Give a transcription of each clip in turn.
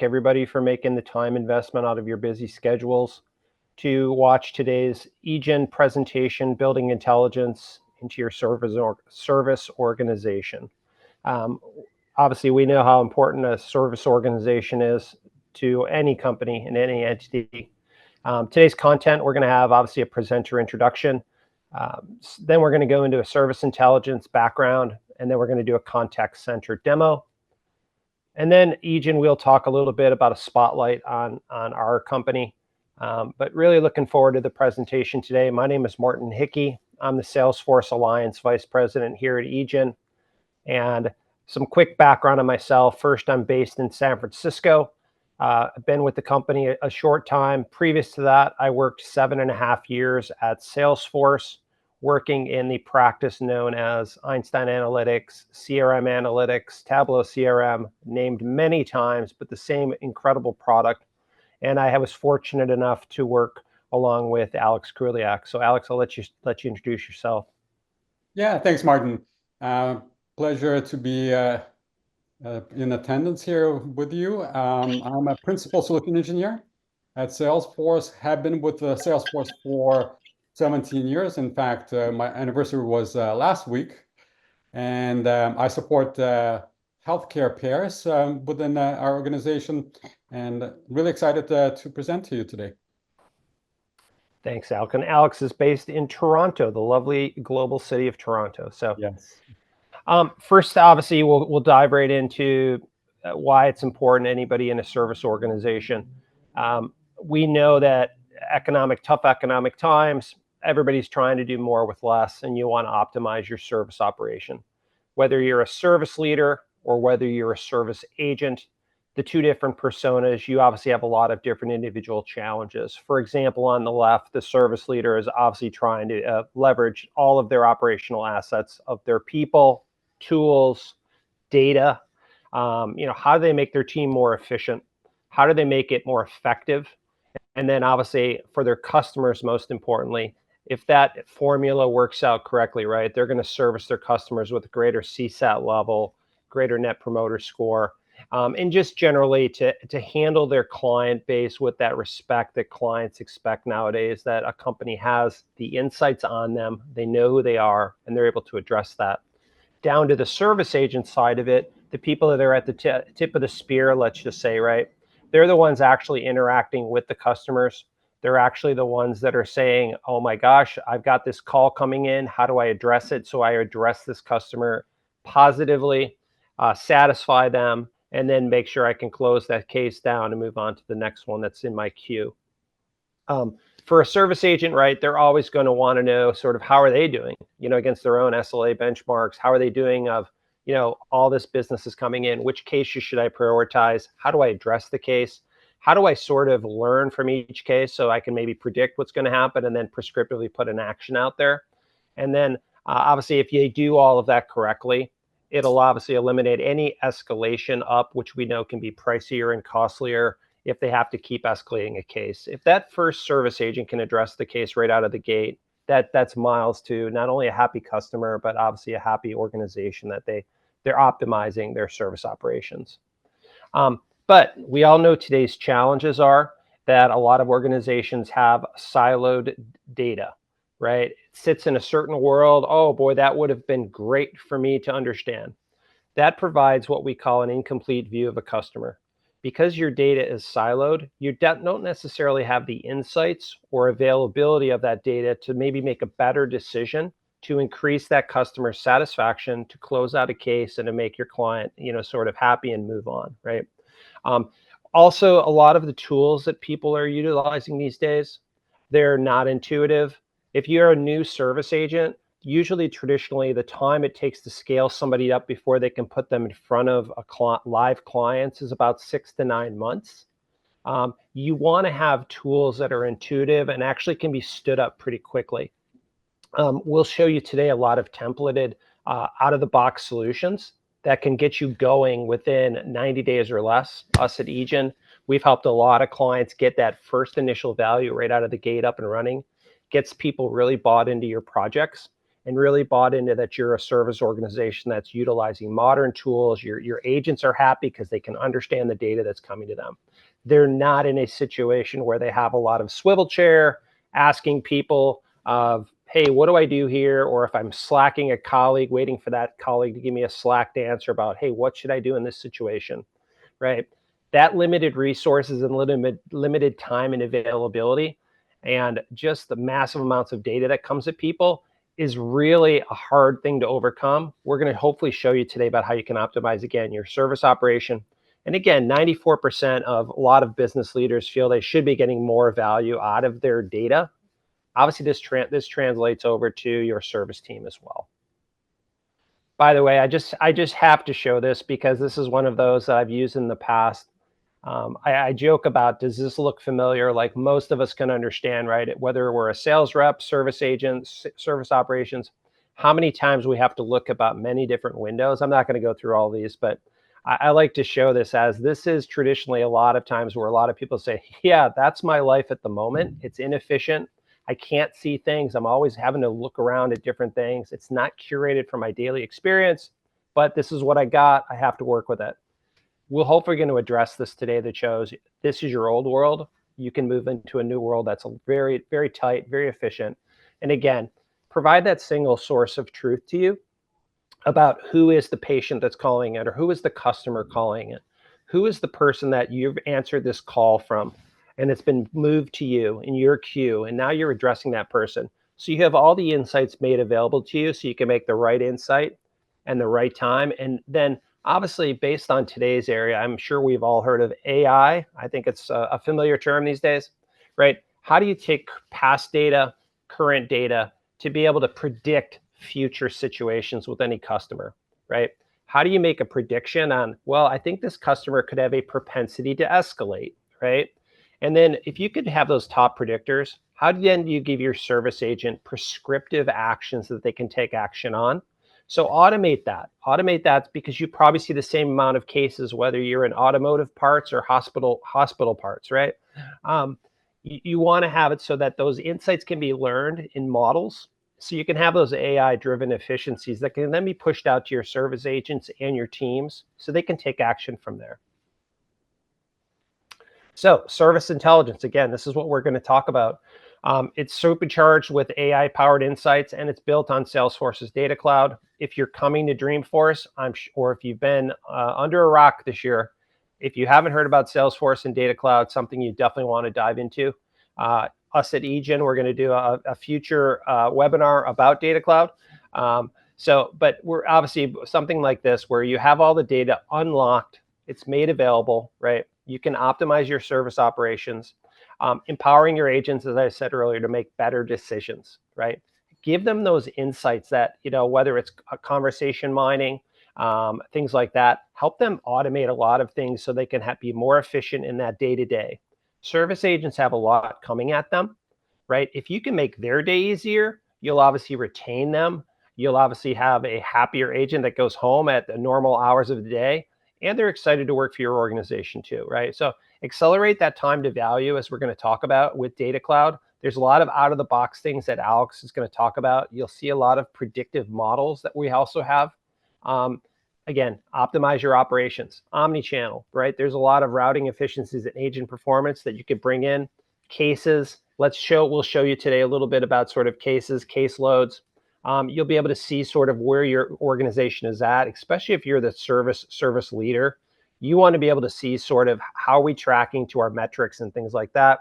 everybody for making the time investment out of your busy schedules to watch today's Egen presentation, Building Intelligence into Your Service Organization. Um, Obviously, we know how important a service organization is to any company and any entity. Today's content, we're going to have obviously a presenter introduction. Then we're going to go into a service intelligence background, and then we're going to do a contact-centered demo. And then Egen, we'll talk a little bit about a spotlight on our company. But really looking forward to the presentation today. My name is Martin Hickey. I'm the Salesforce Alliance Vice President here at Egen. And some quick background on myself. First, I'm based in San Francisco. I've been with the company a short time. Previous to that, I worked 7.5 years at Salesforce, working in the practice known as Einstein Analytics, CRM Analytics, Tableau CRM, named many times, but the same incredible product. And I was fortunate enough to work along with Alex Kruglyak. So Alex, I'll let you introduce yourself. Yeah, thanks, Martin. Pleasure to be in attendance here with you. I'm a principal solution engineer at Salesforce, have been with Salesforce for 17 years. In fact, my anniversary was last week. And I support healthcare pairs within our organization, and really excited to present to you today. Thanks, Alex. And Alex is based in Toronto, the lovely global city of Toronto. So yes. First, obviously, we'll dive right into why it's important to anybody in a service organization. We know that tough economic times, everybody's trying to do more with less, and you want to optimize your service operation. Whether you're a service leader or whether you're a service agent, the two different personas, you obviously have a lot of different individual challenges. For example, on the left, the service leader is obviously trying to leverage all of their operational assets of their people, tools, data. How do they make their team more efficient? How do they make it more effective? And then obviously for their customers, most importantly, if that formula works out correctly, right, they're going to service their customers with a greater CSAT level, greater net promoter score, and just generally to handle their client base with that respect that clients expect nowadays, that a company has the insights on them, they know who they are, and they're able to address that. Down to the service agent side of it, the people that are at the tip of the spear, let's just say, right, they're the ones actually interacting with the customers. They're actually the ones that are saying, oh my gosh, I've got this call coming in. How do I address it? So I address this customer positively, satisfy them, and then make sure I can close that case down and move on to the next one that's in my queue. For a service agent, right, they're always going to want to know sort of how are they doing, against their own SLA benchmarks. How are they doing of, all this business is coming in? Which cases should I prioritize? How do I address the case? How do I sort of learn from each case so I can maybe predict what's going to happen and then prescriptively put an action out there? And then obviously, if you do all of that correctly, it'll obviously eliminate any escalation up, which we know can be pricier and costlier if they have to keep escalating a case. If that first service agent can address the case right out of the gate, that's miles to not only a happy customer, but obviously a happy organization that they're optimizing their service operations. But we all know today's challenges are that a lot of organizations have siloed data, right? It sits in a certain world. Oh boy, that would have been great for me to understand. That provides what we call an incomplete view of a customer. Because your data is siloed, you don't necessarily have the insights or availability of that data to maybe make a better decision to increase that customer satisfaction, to close out a case, and to make your client, sort of happy and move on, right? Also, a lot of the tools that people are utilizing these days, they're not intuitive. If you're a new service agent, usually traditionally the time it takes to scale somebody up before they can put them in front of live clients is about 6 to 9 months. You want to have tools that are intuitive and actually can be stood up pretty quickly. We'll show you today a lot of templated out-of-the-box solutions that can get you going within 90 days or less. Us at Egen, we've helped a lot of clients get that first initial value right out of the gate up and running, gets people really bought into your projects. and really bought into that you're a service organization that's utilizing modern tools. Your agents are happy because they can understand the data that's coming to them. They're not in a situation where they have a lot of swivel chair asking people of, hey, what do I do here? Or if I'm slacking a colleague, waiting for that colleague to give me a slacked answer about, hey, what should I do in this situation, right? That limited resources and limited time and availability and just the massive amounts of data that comes at people is really a hard thing to overcome. We're going to hopefully show you today about how you can optimize, again, your service operation. And again, 94% of a lot of business leaders feel they should be getting more value out of their data. Obviously, this translates over to your service team as well. By the way, I just have to show this because this is one of those that I've used in the past. I joke about, does this look familiar? Like most of us can understand, right? Whether we're a sales rep, service agent, service operations, how many times we have to look about many different windows. I'm not going to go through all these, but I like to show this as this is traditionally a lot of times where a lot of people say, yeah, that's my life at the moment. It's inefficient. I can't see things. I'm always having to look around at different things. It's not curated for my daily experience, but this is what I got. I have to work with it. We're hopefully going to address this today that shows this is your old world. You can move into a new world that's very, very tight, very efficient. And again, provide that single source of truth to you about who is the patient that's calling it or who is the customer calling it. Who is the person that you've answered this call from and it's been moved to you in your queue and now you're addressing that person. So you have all the insights made available to you so you can make the right insight and the right time. And then obviously based on today's area, I'm sure we've all heard of AI. I think it's a familiar term these days, right? How do you take past data, current data to be able to predict future situations with any customer, right? How do you make a prediction on, well, I think this customer could have a propensity to escalate, right? And then if you could have those top predictors, how then do you give your service agent prescriptive actions that they can take action on? So automate that. Automate that because you probably see the same amount of cases, whether you're in automotive parts or hospital parts, right? You want to have it so that those insights can be learned in models. So you can have those AI-driven efficiencies that can then be pushed out to your service agents and your teams so they can take action from there. So service intelligence, again, this is what we're going to talk about. It's supercharged with AI-powered insights, and it's built on Salesforce's data cloud. If you're coming to Dreamforce, or if you've been under a rock this year, if you haven't heard about Salesforce and data cloud, something you definitely want to dive into. Us at Egen, we're going to do a future webinar about data cloud. But we're obviously something like this where you have all the data unlocked, it's made available, right? You can optimize your service operations, empowering your agents, as I said earlier, to make better decisions, right? Give them those insights that, whether it's conversation mining, things like that, help them automate a lot of things so they can be more efficient in that day-to-day. Service agents have a lot coming at them, right? If you can make their day easier, you'll obviously retain them. You'll obviously have a happier agent that goes home at the normal hours of the day, and they're excited to work for your organization too, right? So accelerate that time to value, as we're going to talk about with Data Cloud. There's a lot of out-of-the-box things that Alex is going to talk about. You'll see a lot of predictive models that we also have. Again, optimize your operations, omni-channel, right? There's a lot of routing efficiencies and agent performance that you could bring in. Cases, we'll show you today a little bit about sort of cases, caseloads. You'll be able to see sort of where your organization is at, especially if you're the service leader. You want to be able to see sort of how are we tracking to our metrics and things like that.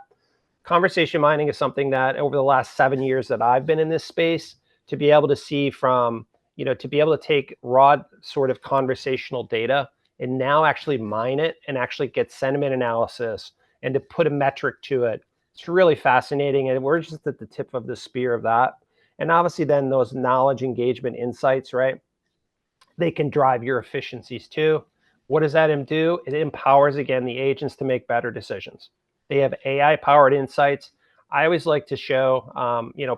Conversation mining is something that over the last 7 years that I've been in this space, to be able to see from, to be able to take raw sort of conversational data and now actually mine it and actually get sentiment analysis and to put a metric to it. It's really fascinating. And we're just at the tip of the spear of that. And obviously then those knowledge engagement insights, right? They can drive your efficiencies too. What does that do? It empowers, again, the agents to make better decisions. They have AI-powered insights. I always like to show,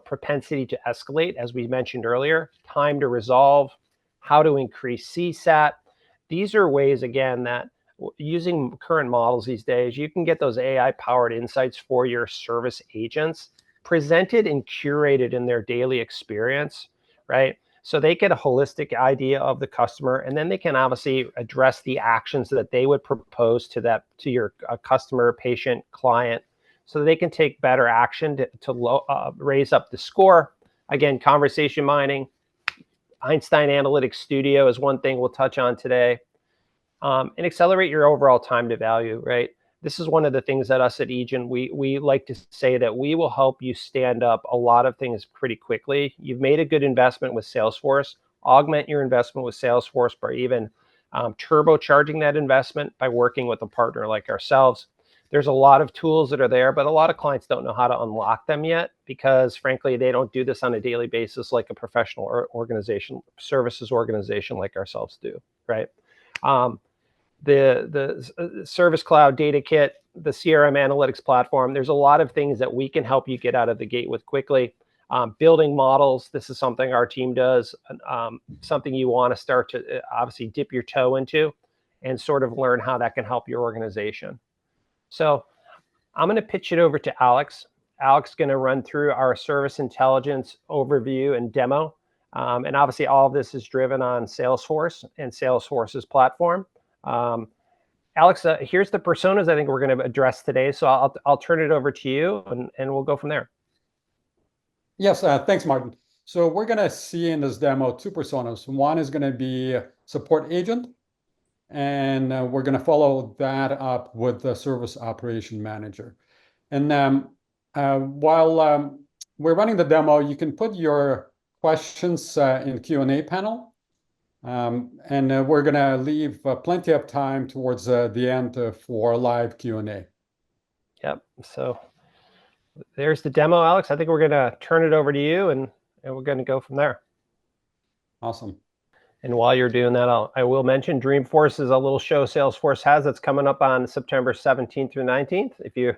propensity to escalate, as we mentioned earlier, time to resolve, how to increase CSAT. These are ways, again, that using current models these days, you can get those AI-powered insights for your service agents presented and curated in their daily experience, right? So they get a holistic idea of the customer, and then they can obviously address the actions that they would propose to your customer, patient, client, so they can take better action to raise up the score. Again, conversation mining, Einstein Analytics Studio is one thing we'll touch on today, and accelerate your overall time to value, right? This is one of the things that us at Egen, we like to say that we will help you stand up a lot of things pretty quickly. You've made a good investment with Salesforce. Augment your investment with Salesforce by even turbocharging that investment by working with a partner like ourselves. There's a lot of tools that are there, but a lot of clients don't know how to unlock them yet because, frankly, they don't do this on a daily basis like a professional organization, services organization like ourselves do, right? The Service Cloud Data Kit, the CRM analytics platform, there's a lot of things that we can help you get out of the gate with quickly. Building models, this is something our team does, something you want to start to obviously dip your toe into and sort of learn how that can help your organization. So I'm going to pitch it over to Alex. Alex is going to run through our service intelligence overview and demo. And obviously all of this is driven on Salesforce and Salesforce's platform. Alex, here's the personas I think we're going to address today. So I'll turn it over to you, and we'll go from there. Yes, thanks, Martin. So we're going to see in this demo two personas. One is going to be support agent, and we're going to follow that up with the service operation manager. And while we're running the demo, you can put your questions in the Q&A panel. And we're going to leave plenty of time towards the end for live Q&A. Yep. So there's the demo, Alex. I think we're going to turn it over to you, and we're going to go from there. Awesome. And while you're doing that, I will mention Dreamforce is a little show Salesforce has that's coming up on September 17th through 19th. If you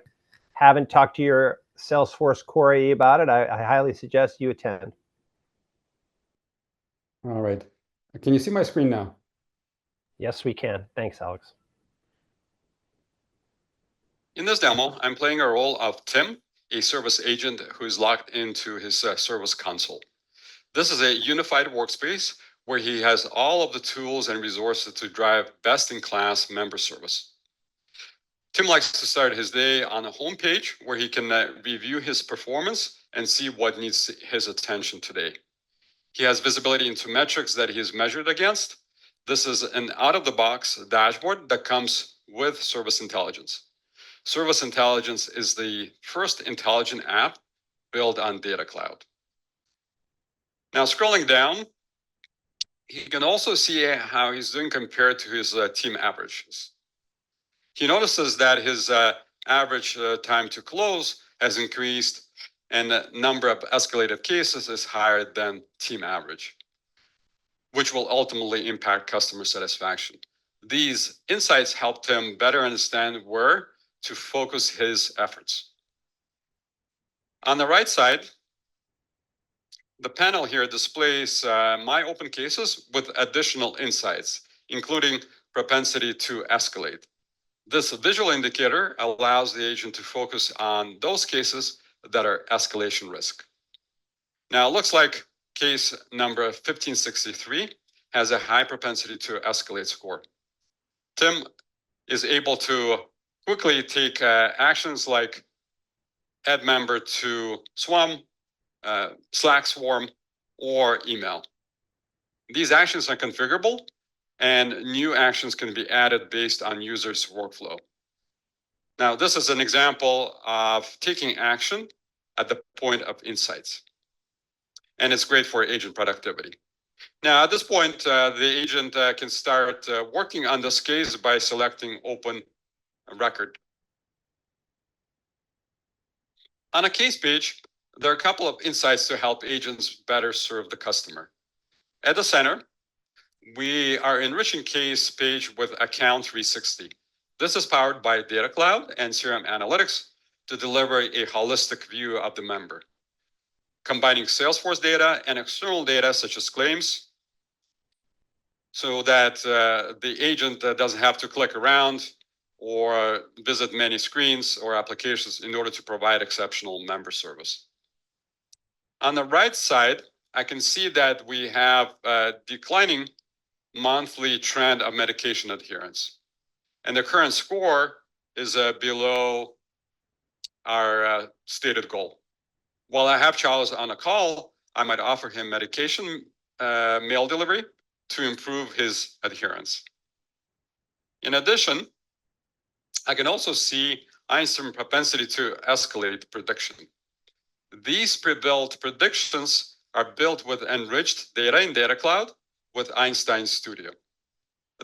haven't talked to your Salesforce core AE about it, I highly suggest you attend. All right. Can you see my screen now? Yes, we can. Thanks, Alex. In this demo, I'm playing a role of Tim, a service agent who is logged into his service console. This is a unified workspace where he has all of the tools and resources to drive best-in-class member service. Tim likes to start his day on a home page where he can review his performance and see what needs his attention today. He has visibility into metrics that he is measured against. This is an out-of-the-box dashboard that comes with Service Intelligence. Service Intelligence is the first intelligent app built on Data Cloud. Now, scrolling down, he can also see how he's doing compared to his team averages. He notices that his average time to close has increased and the number of escalated cases is higher than team average, which will ultimately impact customer satisfaction. These insights helped him better understand where to focus his efforts. On the right side, the panel here displays my open cases with additional insights, including propensity to escalate. This visual indicator allows the agent to focus on those cases that are escalation risk. Now, it looks like case number 1563 has a high propensity to escalate score. Tim is able to quickly take actions like add member to Swarm, Slack Swarm, or email. These actions are configurable, and new actions can be added based on users' workflow. Now, this is an example of taking action at the point of insights, and it's great for agent productivity. Now, at this point, the agent can start working on this case by selecting Open Record. On a case page, there are a couple of insights to help agents better serve the customer. At the center, we are enriching case page with Account 360. This is powered by Data Cloud and CRM Analytics to deliver a holistic view of the member, combining Salesforce data and external data such as claims, so that the agent doesn't have to click around or visit many screens or applications in order to provide exceptional member service. On the right side, I can see that we have a declining monthly trend of medication adherence. And the current score is below our stated goal. While I have Charles on a call, I might offer him medication mail delivery to improve his adherence. In addition, I can also see Einstein's propensity to escalate prediction. These pre-built predictions are built with enriched data in Data Cloud with Einstein Studio.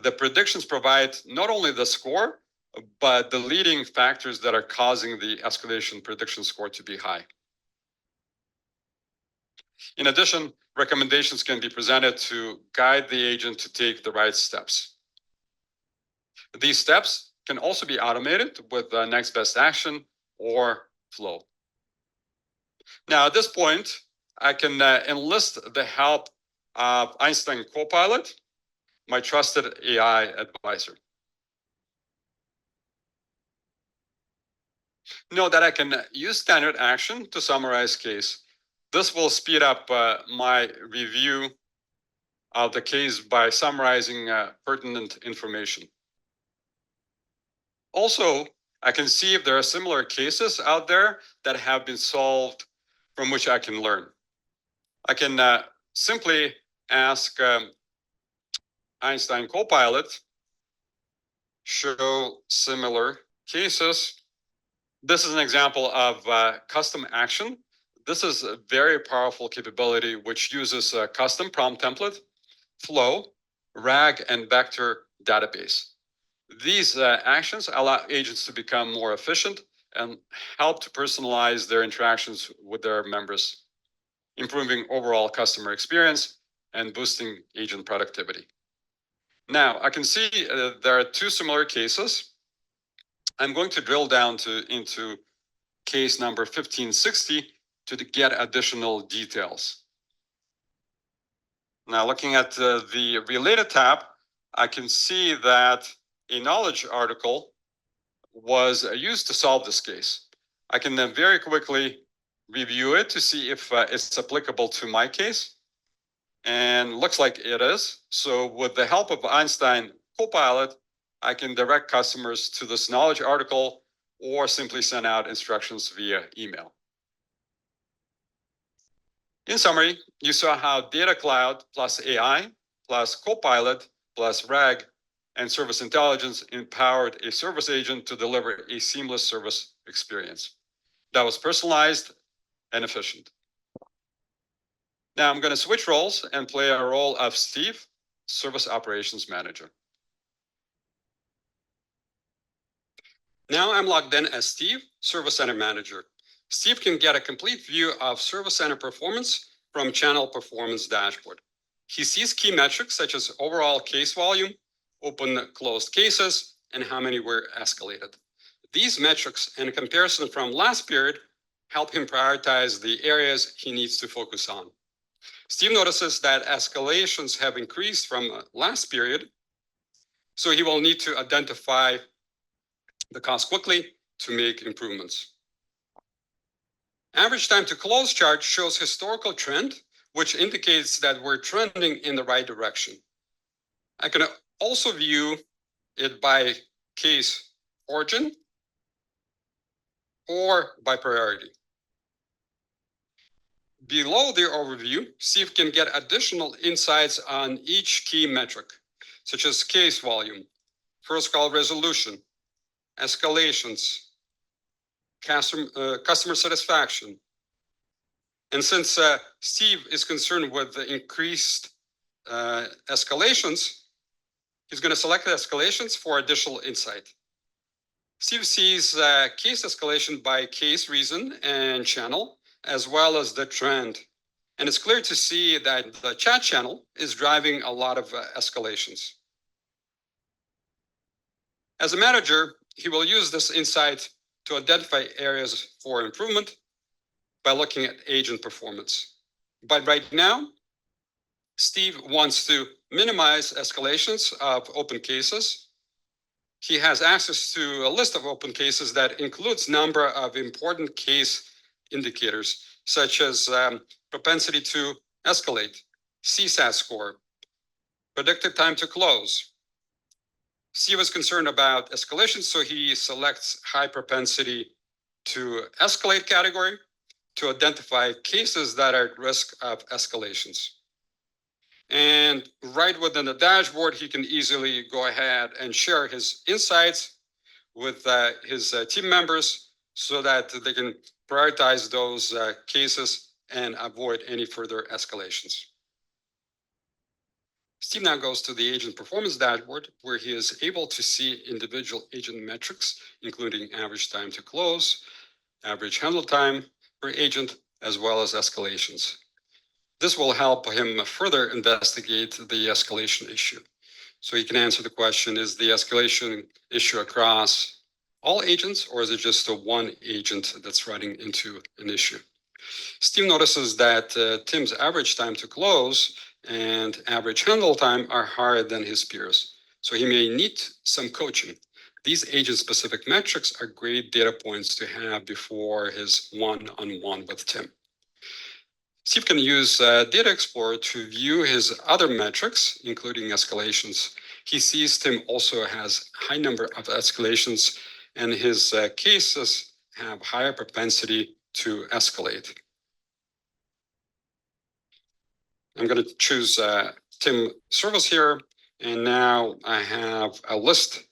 The predictions provide not only the score, but the leading factors that are causing the escalation prediction score to be high. In addition, recommendations can be presented to guide the agent to take the right steps. These steps can also be automated with the next best action or flow. Now, at this point, I can enlist the help of Einstein Copilot, my trusted AI advisor. Note that I can use standard action to summarize case. This will speed up my review of the case by summarizing pertinent information. Also, I can see if there are similar cases out there that have been solved from which I can learn. I can simply ask Einstein Copilot, show similar cases. This is an example of custom action. This is a very powerful capability which uses a custom prompt template, flow, RAG, and vector database. These actions allow agents to become more efficient and help to personalize their interactions with their members, improving overall customer experience and boosting agent productivity. Now, I can see there are two similar cases. I'm going to drill down into case number 1560 to get additional details. Now, looking at the related tab, I can see that a knowledge article was used to solve this case. I can then very quickly review it to see if it's applicable to my case. And looks like it is. So with the help of Einstein Copilot, I can direct customers to this knowledge article or simply send out instructions via email. In summary, you saw how Data Cloud plus AI plus Copilot plus RAG and Service Intelligence empowered a service agent to deliver a seamless service experience that was personalized and efficient. Now I'm going to switch roles and play a role of Steve, Service Operations Manager. Now I'm logged in as Steve, Service Center Manager. Steve can get a complete view of Service Center performance from Channel Performance Dashboard. He sees key metrics such as overall case volume, open closed cases, and how many were escalated. These metrics, in comparison from last period, help him prioritize the areas he needs to focus on. Steve notices that escalations have increased from last period, so he will need to identify the cause quickly to make improvements. Average time to close chart shows historical trend, which indicates that we're trending in the right direction. I can also view it by case origin or by priority. Below the overview, Steve can get additional insights on each key metric, such as case volume, first call resolution, escalations, customer satisfaction. And since Steve is concerned with the increased escalations, he's going to select the escalations for additional insight. Steve sees case escalation by case reason and channel, as well as the trend. And it's clear to see that the chat channel is driving a lot of escalations. As a manager, he will use this insight to identify areas for improvement by looking at agent performance. But right now, Steve wants to minimize escalations of open cases. He has access to a list of open cases that includes number of important case indicators, such as propensity to escalate, CSAT score, predicted time to close. Steve was concerned about escalation, so he selects high propensity to escalate category to identify cases that are at risk of escalations. And right within the dashboard, he can easily go ahead and share his insights with his team members so that they can prioritize those cases and avoid any further escalations. Steve now goes to the agent performance dashboard, where he is able to see individual agent metrics, including average time to close, average handle time per agent, as well as escalations. This will help him further investigate the escalation issue. So he can answer the question, is the escalation issue across all agents, or is it just a one agent that's running into an issue? Steve notices that Tim's average time to close and average handle time are higher than his peers, so he may need some coaching. These agent-specific metrics are great data points to have before his one-on-one with Tim. Steve can use Data Explorer to view his other metrics, including escalations. He sees Tim also has high number of escalations, and his cases have higher propensity to escalate. I'm going to choose Tim Service here, and now I have a list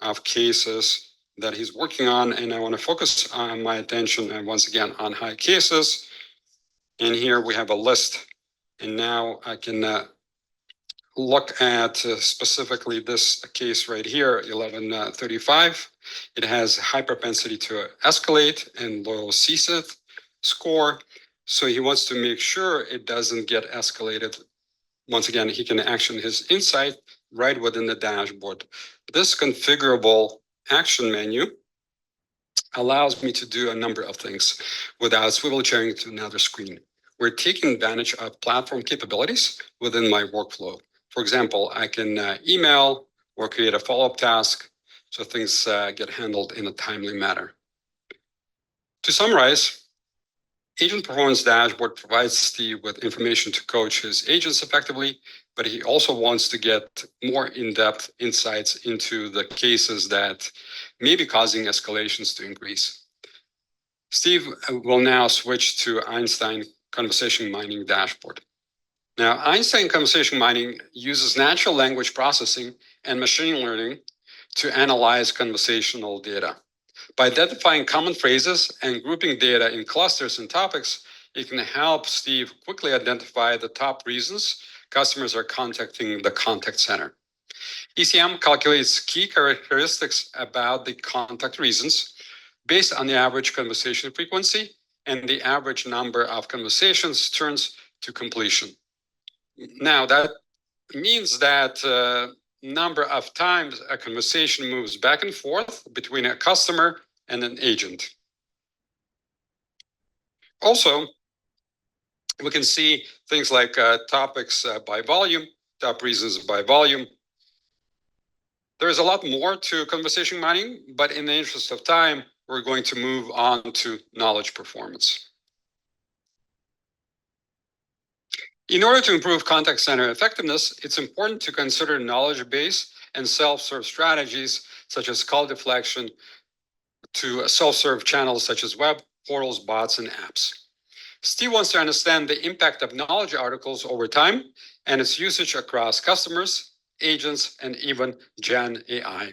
of cases that he's working on, and I want to focus on my attention and once again on high cases. And here we have a list, and now I can look at specifically this case right here, 1135. It has high propensity to escalate and low CSAT score. So he wants to make sure it doesn't get escalated. Once again, he can action his insight right within the dashboard. This configurable action menu allows me to do a number of things without swivel chairing to another screen. We're taking advantage of platform capabilities within my workflow. For example, I can email or create a follow-up task so things get handled in a timely manner. To summarize, Agent Performance Dashboard provides Steve with information to coach his agents effectively, but he also wants to get more in-depth insights into the cases that may be causing escalations to increase. Steve will now switch to Einstein Conversation Mining Dashboard. Now, Einstein Conversation Mining uses natural language processing and machine learning to analyze conversational data. By identifying common phrases and grouping data in clusters and topics, it can help Steve quickly identify the top reasons customers are contacting the contact center. ECM calculates key characteristics about the contact reasons based on the average conversation frequency and the average number of conversations turns to completion. Now, that means that number of times a conversation moves back and forth between a customer and an agent. Also, we can see things like topics by volume, top reasons by volume. There is a lot more to conversation mining, but in the interest of time, we're going to move on to knowledge performance. In order to improve contact center effectiveness, it's important to consider knowledge base and self-serve strategies such as call deflection to self-serve channels such as web, portals, bots, and apps. Steve wants to understand the impact of knowledge articles over time and its usage across customers, agents, and even Gen AI.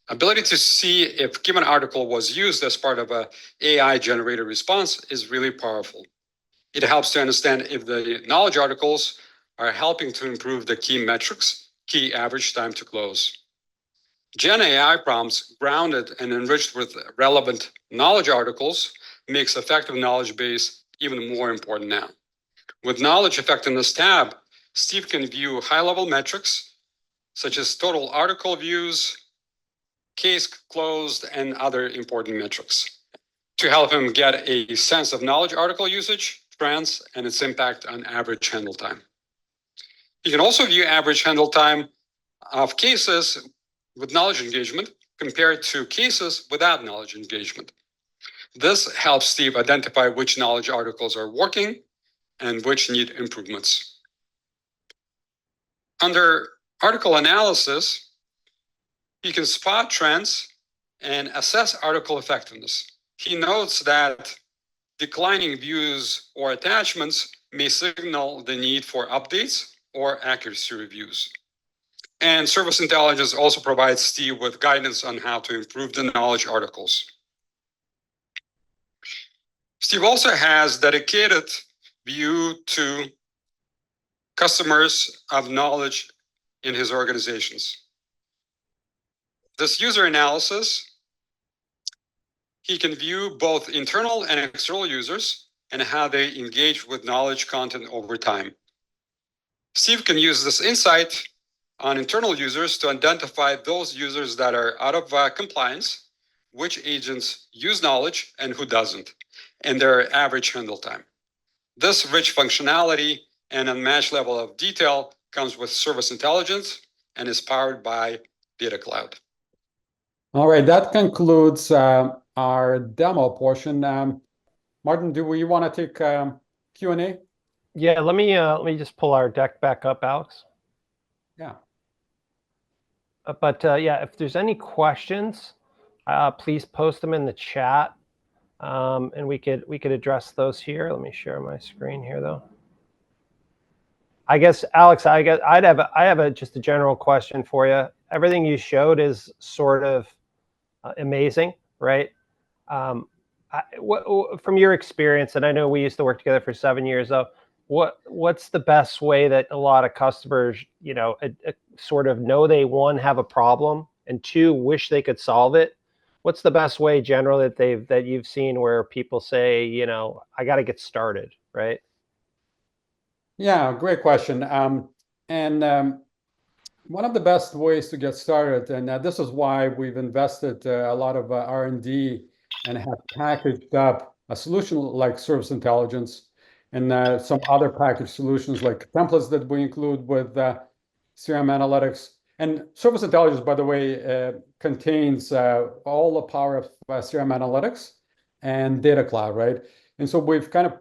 Ability to see if given article was used as part of a AI-generated response is really powerful. It helps to understand if the knowledge articles are helping to improve the key metrics, key average time to close. Gen AI prompts grounded and enriched with relevant knowledge articles makes effective knowledge base even more important now. With Knowledge Effectiveness tab, Steve can view high-level metrics such as total article views, case closed, and other important metrics to help him get a sense of knowledge article usage, trends, and its impact on average handle time. You can also view average handle time of cases with knowledge engagement compared to cases without knowledge engagement. This helps Steve identify which knowledge articles are working and which need improvements. Under article analysis, he can spot trends and assess article effectiveness. He notes that declining views or attachments may signal the need for updates or accuracy reviews. And Service Intelligence also provides Steve with guidance on how to improve the knowledge articles. Steve also has dedicated view to customers of knowledge in his organizations. This user analysis, he can view both internal and external users and how they engage with knowledge content over time. Steve can use this insight on internal users to identify those users that are out of compliance, which agents use knowledge and who doesn't, and their average handle time. This rich functionality and unmatched level of detail comes with Service Intelligence and is powered by Data Cloud. All right, that concludes our demo portion. Martin, do we want to take Q&A? Yeah, let me just pull our deck back up, Alex. Yeah. But yeah, if there's any questions, please post them in the chat, and we could address those here. Let me share my screen here, though. I guess, Alex, I have just a general question for you. Everything you showed is sort of amazing, right? From your experience, and I know we used to work together for 7 years, though. What's the best way that a lot of customers, sort of know they, one, have a problem, and two, wish they could solve it? What's the best way generally that you've seen where people say, I got to get started, right? Yeah, great question. One of the best ways to get started, and this is why we've invested a lot of R&D and have packaged up a solution like Service Intelligence and some other packaged solutions like templates that we include with CRM Analytics. And Service Intelligence, by the way, contains all the power of CRM Analytics and Data Cloud, right? And so we've kind of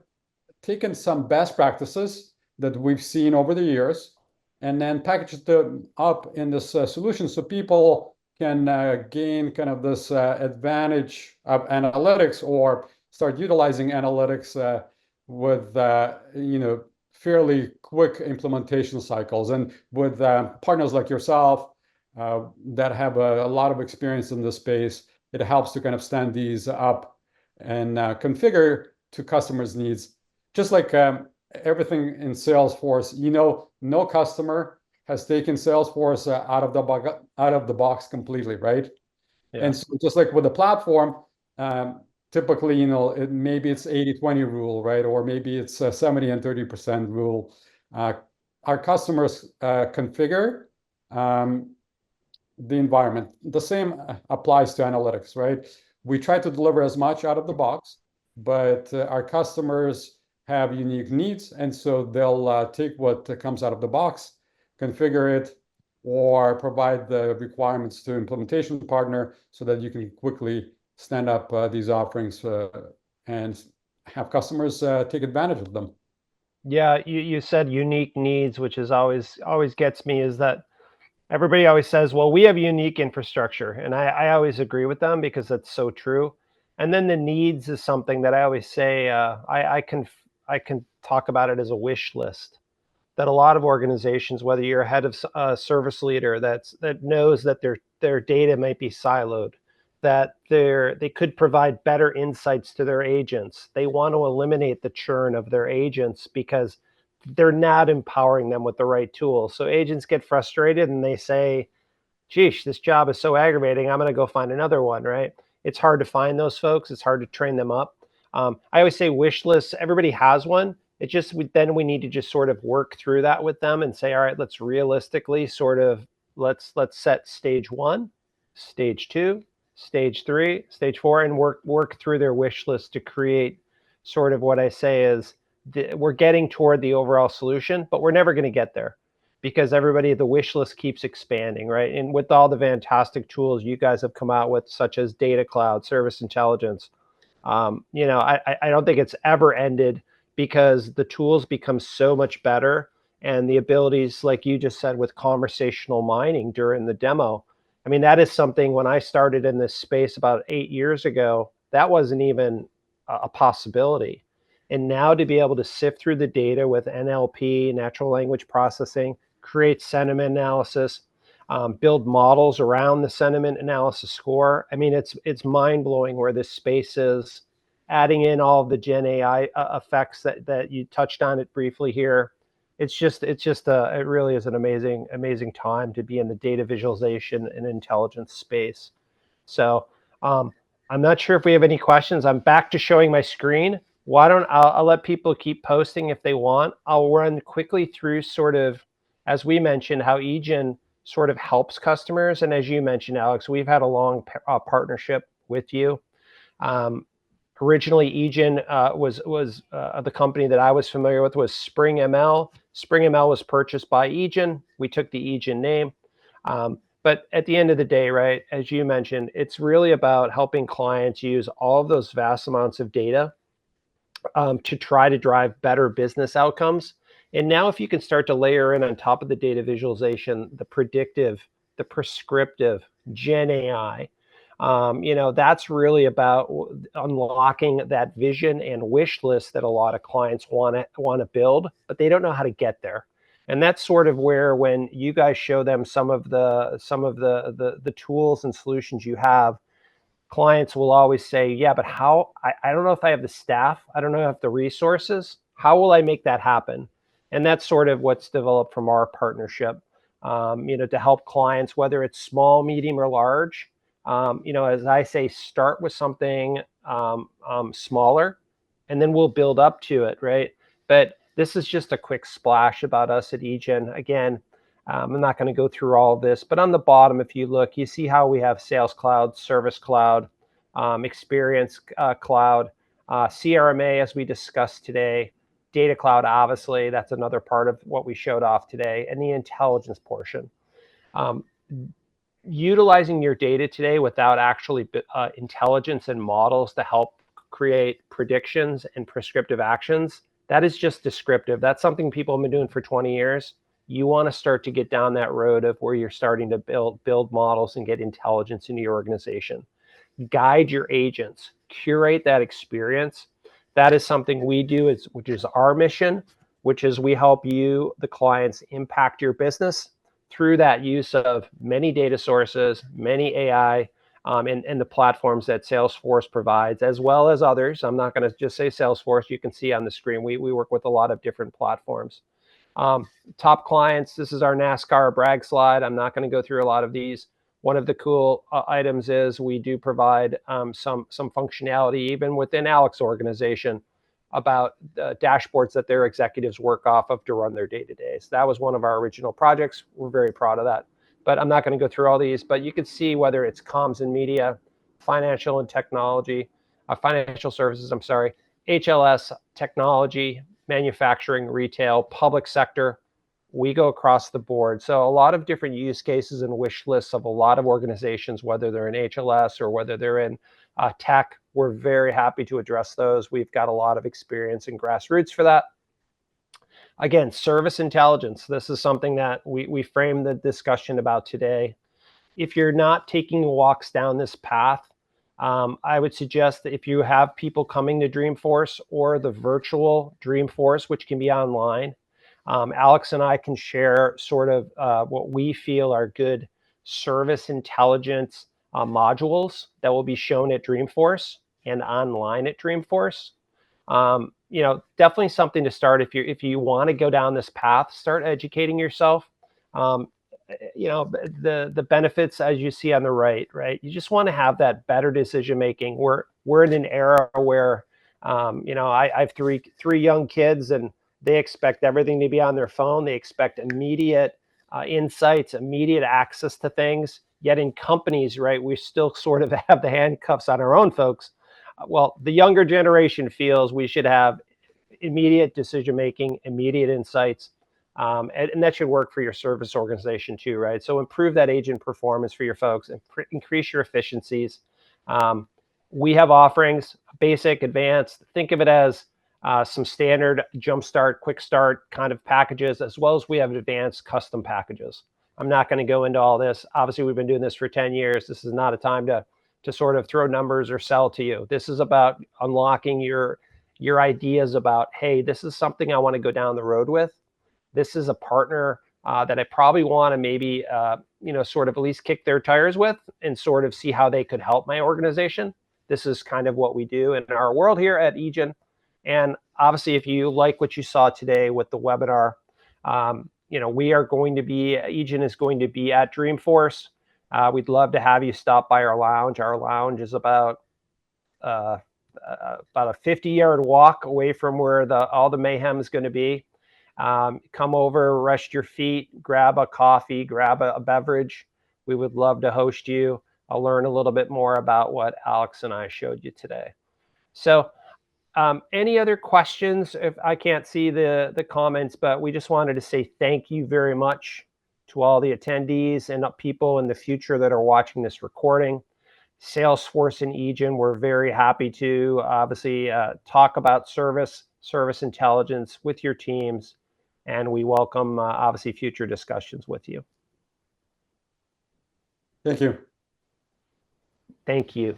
taken some best practices that we've seen over the years and then packaged them up in this solution so people can gain kind of this advantage of analytics or start utilizing analytics with fairly quick implementation cycles. And with partners like yourself that have a lot of experience in this space, it helps to kind of stand these up and configure to customers' needs. Just like everything in Salesforce, no customer has taken Salesforce out of the box completely, right? Yeah. And so just like with the platform, typically, maybe it's 80-20 rule, right? Or maybe it's 70 and 30% rule. Our customers configure the environment. The same applies to analytics, right? We try to deliver as much out of the box, but our customers have unique needs, and so they'll take what comes out of the box, configure it, or provide the requirements to implementation partner so that you can quickly stand up these offerings and have customers take advantage of them. Yeah, you said unique needs, which is always gets me, is that everybody always says, well, we have unique infrastructure, and I always agree with them because that's so true. And then the needs is something that I always say I can talk about it as a wish list. That a lot of organizations, whether you're a head of a service leader that knows that their data might be siloed, that they could provide better insights to their agents. They want to eliminate the churn of their agents because they're not empowering them with the right tools. So agents get frustrated and they say, geesh, this job is so aggravating, I'm going to go find another one, right? It's hard to find those folks. It's hard to train them up. I always say wish lists, everybody has one. It's just, then we need to just sort of work through that with them and say, all right, let's realistically sort of, let's set stage 1, stage 2, stage 3, stage 4, and work through their wish list to create sort of what I say is, we're getting toward the overall solution, but we're never going to get there because the wish list keeps expanding, right? And with all the fantastic tools you guys have come out with, such as Data Cloud, Service Intelligence, I don't think it's ever ended because the tools become so much better, and the abilities, like you just said, with conversational mining during the demo. I mean, that is something when I started in this space about 8 years ago, that wasn't even a possibility. And now to be able to sift through the data with NLP, natural language processing, create sentiment analysis, build models around the sentiment analysis score. I mean, it's mind blowing where this space is. Adding in all of the Gen AI effects that you touched on it briefly here, it really is an amazing time to be in the data visualization and intelligence space. So I'm not sure if we have any questions. I'm back to showing my screen. Why don't I'll let people keep posting if they want. I'll run quickly through sort of, as we mentioned, how Egen sort of helps customers. And as you mentioned, Alex, we've had a long partnership with you. Originally, Egen was the company that I was familiar with was Spring ML. Spring ML was purchased by Egen. We took the Egen name. But at the end of the day, right, as you mentioned, it's really about helping clients use all of those vast amounts of data to try to drive better business outcomes. And now if you can start to layer in on top of the data visualization, the predictive, the prescriptive, Gen AI, that's really about unlocking that vision and wish list that a lot of clients want to build, but they don't know how to get there. And that's sort of where, when you guys show them some of the tools and solutions you have, clients will always say, yeah, but how? I don't know if I have the staff. I don't know if I have the resources. How will I make that happen? And that's sort of what's developed from our partnership, to help clients, whether it's small, medium, or large. As I say, start with something smaller, and then we'll build up to it, right? But this is just a quick splash about us at Egen. Again, I'm not going to go through all of this, but on the bottom, if you look, you see how we have Sales Cloud, Service Cloud, Experience Cloud, CRMA, as we discussed today, Data Cloud, obviously, that's another part of what we showed off today, and the intelligence portion. Utilizing your data today without actually intelligence and models to help create predictions and prescriptive actions, that is just descriptive. That's something people have been doing for 20 years. You want to start to get down that road of where you're starting to build models and get intelligence into your organization. Guide your agents, curate that experience. That is something we do, which is our mission, which is we help you, the clients, impact your business through that use of many data sources, many AI, and the platforms that Salesforce provides, as well as others. I'm not going to just say Salesforce. You can see on the screen, we work with a lot of different platforms. Top clients, this is our NASCAR brag slide. I'm not going to go through a lot of these. One of the cool items is we do provide some functionality even within Alex's organization about the dashboards that their executives work off of to run their day-to-days. That was one of our original projects. We're very proud of that. But I'm not going to go through all these, but you can see whether it's comms and media, financial and technology, financial services, HLS, technology, manufacturing, retail, public sector. We go across the board. So a lot of different use cases and wish lists of a lot of organizations, whether they're in HLS or whether they're in tech. We're very happy to address those. We've got a lot of experience and grassroots for that. Again, service intelligence. This is something that we frame the discussion about today. If you're not taking walks down this path, I would suggest that if you have people coming to Dreamforce or the virtual Dreamforce, which can be online, Alex and I can share sort of what we feel are good service intelligence modules that will be shown at Dreamforce and online at Dreamforce. Definitely something to start if you want to go down this path. Start educating yourself. The benefits, as you see on the right? You just want to have that better decision making. We're in an era where, I have three young kids, and they expect everything to be on their phone. They expect immediate insights, immediate access to things. Yet in companies, we still sort of have the handcuffs on our own folks. Well, the younger generation feels we should have immediate decision making, immediate insights. And that should work for your service organization too, right? So improve that agent performance for your folks and increase your efficiencies. We have offerings, basic, advanced. Think of it as some standard jumpstart, quick start kind of packages, as well as we have advanced custom packages. I'm not going to go into all this. Obviously, we've been doing this for 10 years. This is not a time to sort of throw numbers or sell to you. This is about unlocking your ideas about, hey, this is something I want to go down the road with. This is a partner that I probably want to maybe, sort of at least kick their tires with and sort of see how they could help my organization. This is kind of what we do in our world here at Egen. And obviously, if you like what you saw today with the webinar, we are going to be, Egen is going to be at Dreamforce. We'd love to have you stop by our lounge. Our lounge is about a 50-yard walk away from where all the mayhem is going to be. Come over, rest your feet, grab a coffee, grab a beverage. We would love to host you. I'll learn a little bit more about what Alex and I showed you today. So any other questions? If I can't see the comments, but we just wanted to say thank you very much to all the attendees and people in the future that are watching this recording. Salesforce and Egen, we're very happy to obviously talk about service intelligence with your teams, and we welcome obviously future discussions with you. Thank you. Thank you.